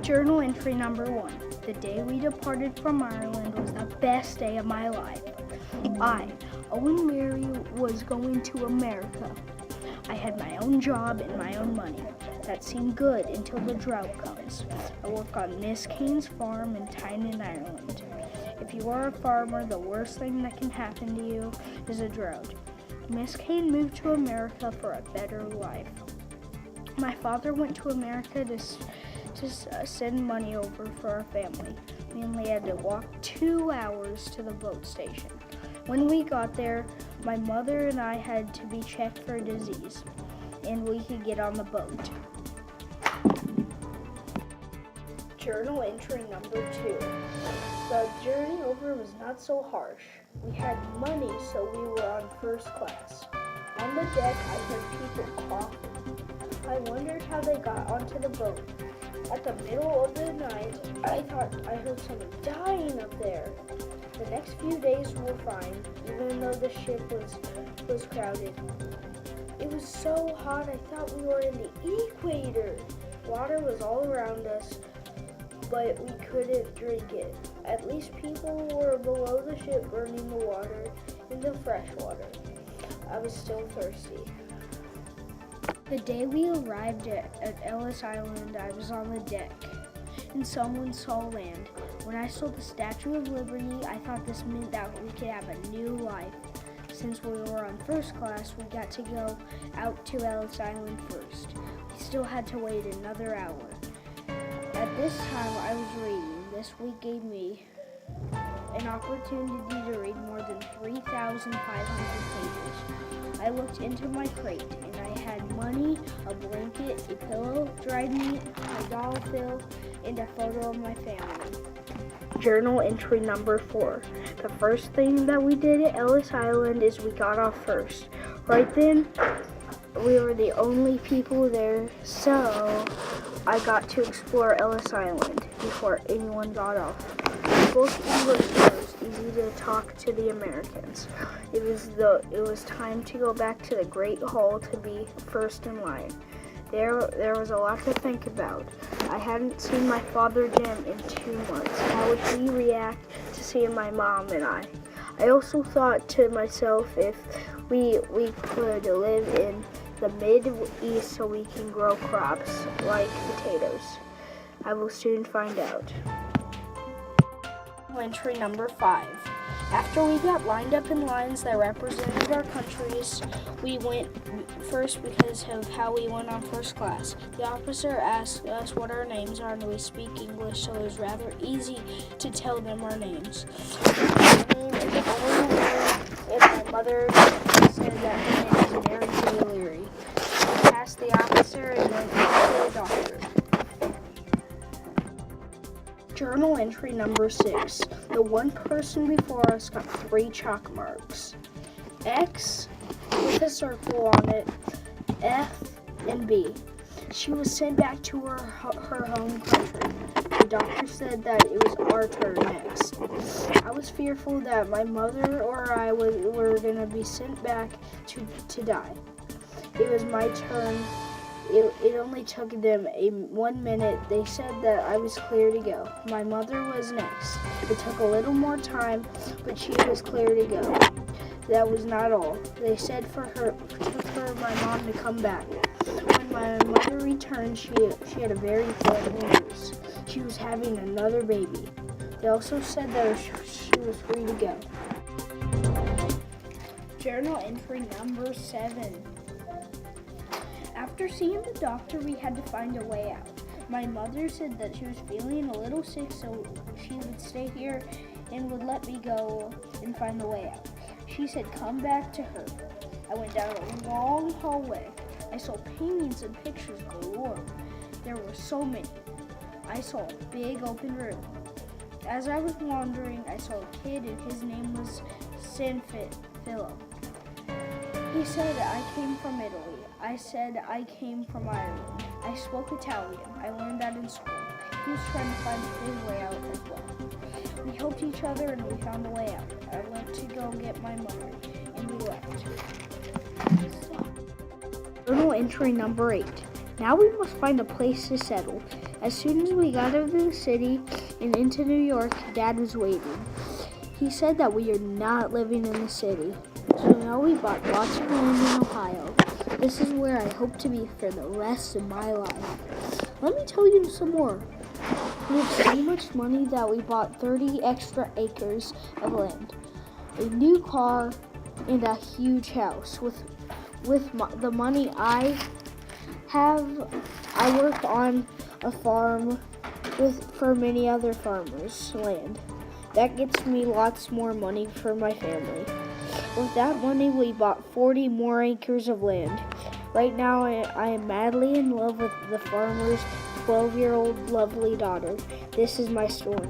Journal entry number 1. The day we departed from Ireland was the best day of my life. I, Owen Mary, was going to America. I had my own job and my own money. That seemed good until the drought comes. I work on Miss Kane's farm in Tynan, Ireland. If you are a farmer, the worst thing that can happen to you is a drought. Miss Kane moved to America for a better life. My father went to America to send money over for our family. We only had to walk 2 hours to the boat station. When we got there, my mother and I had to be checked for disease, and we could get on the boat. Journal entry number 2. The journey over was not so harsh. We had money, so we were on first class. On the deck, I heard people coughing. I wondered how they got onto the boat. At the middle of the night, I thought I heard someone dying up there. The next few days were fine, even though the ship was crowded. It was so hot, I thought we were in the equator. Water was all around us, but we couldn't drink it. At least people were below the ship burning the water in the fresh water. I was still thirsty. The day we arrived at Ellis Island, I was on the deck, and someone saw land. When I saw the Statue of Liberty, I thought this meant that we could have a new life. Since we were on first class, we got to go out to Ellis Island first. We still had to wait another hour. At this time, I was reading. This week gave me an opportunity to read more than 3,500 pages. I looked into my crate, and I had money, a blanket, a pillow, dried meat, a dollar bill, and a photo of my family. Journal entry number 4. The first thing that we did at Ellis Island is we got off first. Right then, we were the only people there, so I got to explore Ellis Island before anyone got off. Both English, it was easy to talk to the Americans. It was time to go back to the Great Hall to be first in line. There was a lot to think about. I hadn't seen my father Jim in 2 months. How would he react to seeing my mom and I? I also thought to myself if we could live in the Mid-East so we can grow crops like potatoes. I will soon find out. Entry number 5. After we got lined up in lines that represented our countries, we went first because of how we went on first class. The officer asked us what our names are, and we speak English, so it was rather easy to tell them our names. My name is Owen, and my mother said that her name is Mary J. Leary. I passed the officer and went to the doctor. Journal entry number 6. The one person before us got 3 chalk marks. X with a circle on it, F, and B. She was sent back to her home country. The doctor said that it was our turn next. I was fearful that my mother or I were going to be sent back to die. It was my turn. It only took them 1 minute. They said that I was clear to go. My mother was next. It took a little more time, but she was clear to go. That was not all. They said for my mom to come back. When my mother returned, she had a very bad news. She was having another baby. They also said that she was free to go. Journal entry number 7. After seeing the doctor, we had to find a way out. My mother said that she was feeling a little sick, so she would stay here and would let me go and find the way out. She said, come back to her. I went down a long hallway. I saw paintings and pictures galore. There were so many. I saw a big open room. As I was wandering, I saw a kid, and his name was Philip. He said I came from Italy. I said I came from Ireland. I spoke Italian. I learned that in school. He was trying to find his way out as well. We helped each other and we found a way out. I went to go get my mother and we left. Journal entry number 8. Now we must find a place to settle. As soon as we got out of the city and into New York, Dad was waiting. He said that we are not living in the city. So now we bought lots of land in Ohio. This is where I hope to be for the rest of my life. Let me tell you some more. We have so much money that we bought 30 extra acres of land, a new car, and a huge house. With the money I have, I work on a farm for many other farmers' land. That gets me lots more money for my family. With that money, we bought 40 more acres of land. Right now, I am madly in love with the farmer's 12-year-old lovely daughter. This is my story.